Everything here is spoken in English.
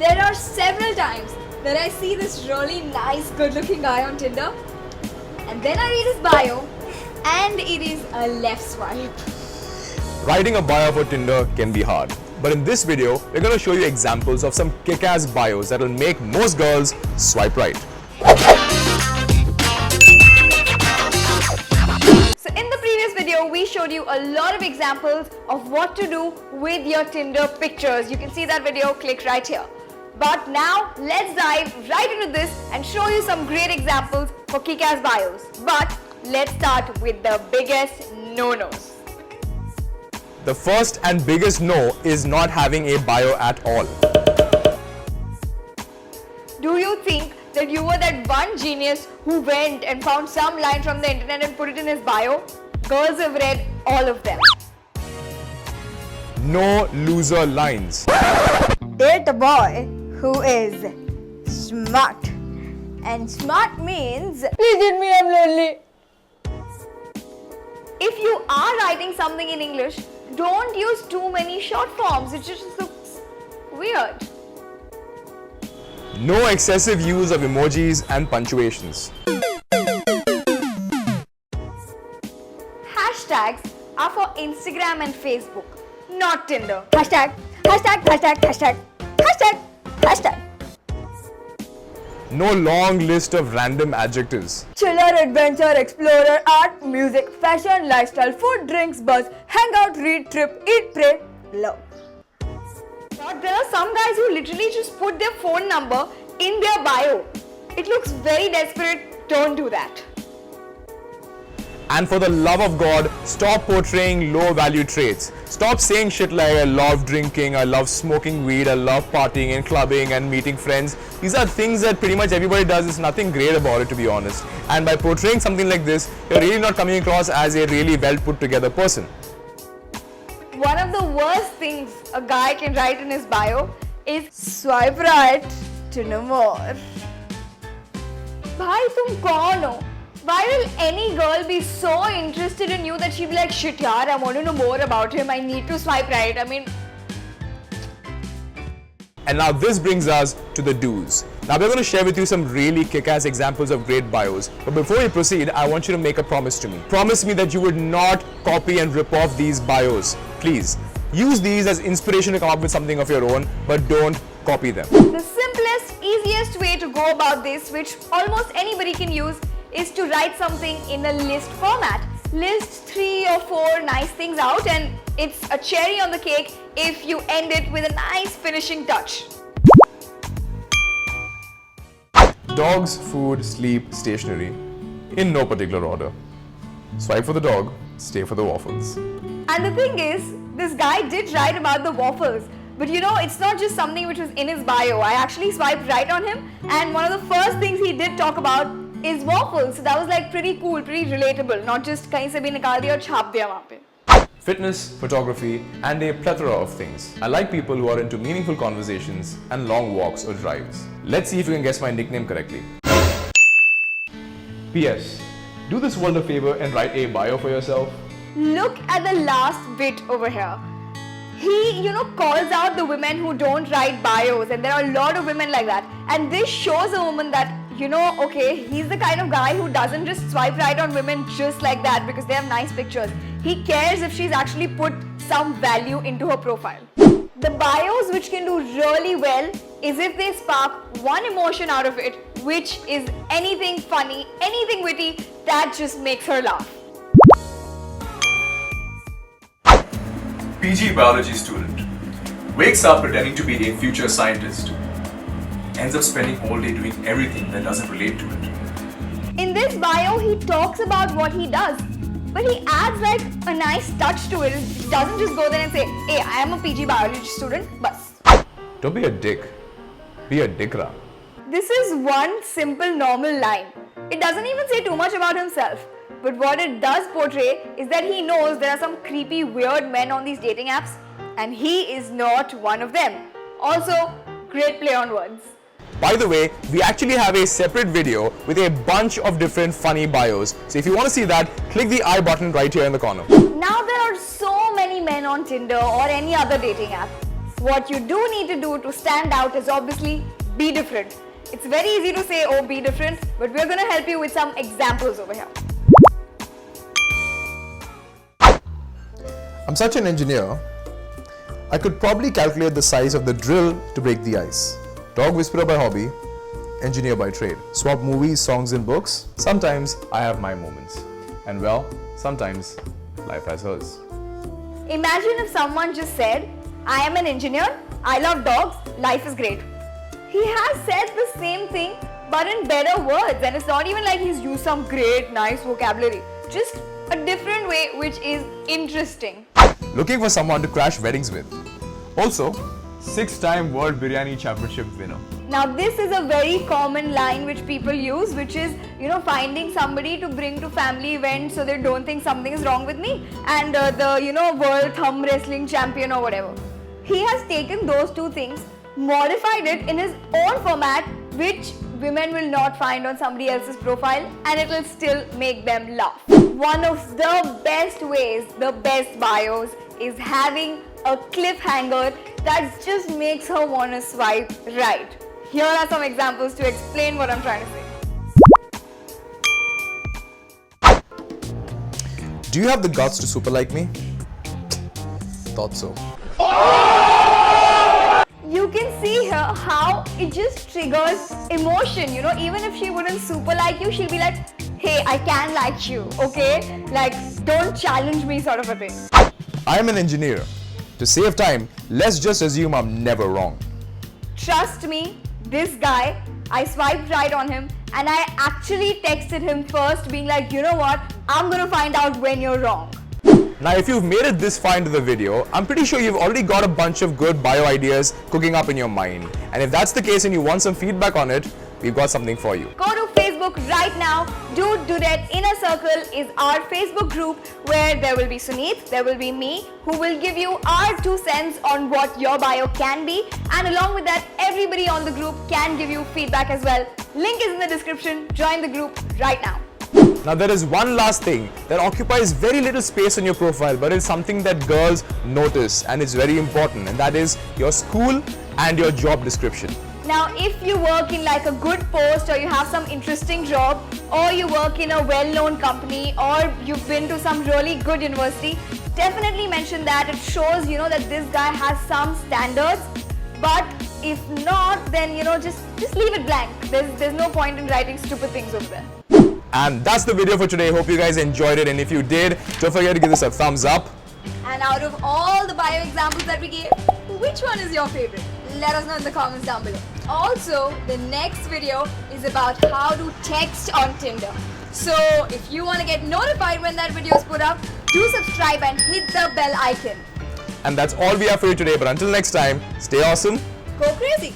There are several times that I see this really nice, good-looking guy on Tinder, and then I read his bio, and it is a left swipe. Writing a bio for Tinder can be hard, but in this video, we're going to show you examples of some kick-ass bios that will make most girls swipe right. So in the previous video, we showed you a lot of examples of what to do with your Tinder pictures. You can see that video, click right here. But now, let's dive right into this and show you some great examples for kick-ass bios. But let's start with the biggest no-nos. The first and biggest no is not having a bio at all. Do you think that you were that one genius who went and found some line from the internet and put it in his bio? Girls have read all of them. No loser lines. Date a boy who is smart. And smart means, please date me, I'm lonely. If you are writing something in English, don't use too many short forms. It just looks weird. No excessive use of emojis and punctuations. Hashtags are for Instagram and Facebook, not Tinder. Hashtag, hashtag, hashtag, hashtag, hashtag, hashtag. No long list of random adjectives. Chiller, adventure, explorer, art, music, fashion, lifestyle, food, drinks, buzz, hang out, read, trip, eat, pray, love. But there are some guys who literally just put their phone number in their bio. It looks very desperate. Don't do that. And for the love of God, stop portraying low value traits. Stop saying shit like I love drinking, I love smoking weed, I love partying and clubbing and meeting friends. These are things that pretty much everybody does. There's nothing great about it, to be honest. And by portraying something like this, you're really not coming across as a really well put together person. One of the worst things a guy can write in his bio is swipe right to know more. Bhai, tum kaun ho? Why will any girl be so interested in you that she'll be like, shit yaar, I want to know more about him, I need to swipe right. I mean... And now this brings us to the do's. Now we're going to share with you some really kick-ass examples of great bios. But before we proceed, I want you to make a promise to me. Promise me that you would not copy and rip off these bios. Please. Use these as inspiration to come up with something of your own, but don't copy them. The simplest, easiest way to go about this, which almost anybody can use, is to write something in a list format. List 3 or 4 nice things out, and it's a cherry on the cake if you end it with a nice finishing touch. Dogs, food, sleep, stationery. In no particular order. Swipe for the dog, stay for the waffles. And the thing is, this guy did write about the waffles. But you know, it's not just something which was in his bio. I actually swiped right on him, and one of the first things he did talk about is waffles. So that was like pretty cool, pretty relatable. Not just kahin se bhi nikal diya aur chhap diya wahan pe. Fitness, photography, and a plethora of things. I like people who are into meaningful conversations and long walks or drives. Let's see if you can guess my nickname correctly. P.S. Do this world a favor and write a bio for yourself. Look at the last bit over here. He, calls out the women who don't write bios, and there are a lot of women like that. And this shows a woman that, okay, he's the kind of guy who doesn't just swipe right on women just like that because they have nice pictures. He cares if she's actually put some value into her profile. The bios which can do really well is if they spark one emotion out of it, which is anything funny, anything witty that just makes her laugh. PG biology student wakes up pretending to be a future scientist, ends up spending all day doing everything that doesn't relate to it. In this bio, he talks about what he does, but he adds like a nice touch to it. He doesn't just go there and say, hey, I am a PG biology student, bas. Don't be a dick. Be a dickra. This is one simple normal line. It doesn't even say too much about himself. But what it does portray is that he knows there are some creepy, weird men on these dating apps, and he is not one of them. Also, great play on words. By the way, we actually have a separate video with a bunch of different funny bios. So if you want to see that, click the I button right here in the corner. Now there are so many men on Tinder or any other dating app. What you do need to do to stand out is obviously be different. It's very easy to say, oh, be different, but we're going to help you with some examples over here. I'm such an engineer, I could probably calculate the size of the drill to break the ice. Dog whisperer by hobby, engineer by trade. Swap movies, songs and books. Sometimes I have my moments. And well, sometimes life has hers. Imagine if someone just said, I am an engineer, I love dogs, life is great. He has said the same thing but in better words, and it's not even like he's used some great, nice vocabulary. Just a different way, which is interesting. Looking for someone to crash weddings with. Also, 6-time World Biryani Championship winner. Now this is a very common line which people use, which is, finding somebody to bring to family events so they don't think something is wrong with me, and the world thumb wrestling champion or whatever. He has taken those two things, modified it in his own format, which women will not find on somebody else's profile, and it will still make them laugh. One of the best ways, the best bios, is having a cliffhanger that just makes her want to swipe right. Here are some examples to explain what I'm trying to say. Do you have the guts to super like me? Thought so. You can see here how it just triggers emotion, even if she wouldn't super like you, she'll be like, hey, I can like you, okay? Like, don't challenge me sort of a thing. I'm an engineer. To save time, let's just assume I'm never wrong. Trust me, this guy, I swiped right on him and I actually texted him first being like, you know what, I'm gonna find out when you're wrong. Now, if you've made it this far into the video, I'm pretty sure you've already got a bunch of good bio ideas cooking up in your mind. And if that's the case and you want some feedback on it, we've got something for you. Go to Facebook right now. Dude Dudette Inner Circle is our Facebook group where there will be Suneet, there will be me, who will give you our 2 cents on what your bio can be. And along with that, everybody on the group can give you feedback as well. Link is in the description. Join the group right now. Now, there is one last thing that occupies very little space on your profile, but it's something that girls notice and it's very important, and that is your school and your job description. Now, if you work in like a good post, or you have some interesting job, or you work in a well-known company, or you've been to some really good university, definitely mention that. It shows, that this guy has some standards. But if not, then, just leave it blank. There's no point in writing stupid things over there. And that's the video for today. Hope you guys enjoyed it, and if you did, don't forget to give this a thumbs up. And out of all the bio examples that we gave, which one is your favorite? Let us know in the comments down below. Also, the next video is about how to text on Tinder. So if you want to get notified when that video is put up, do subscribe and hit the bell icon. And that's all we have for you today, but until next time, stay awesome. Go crazy.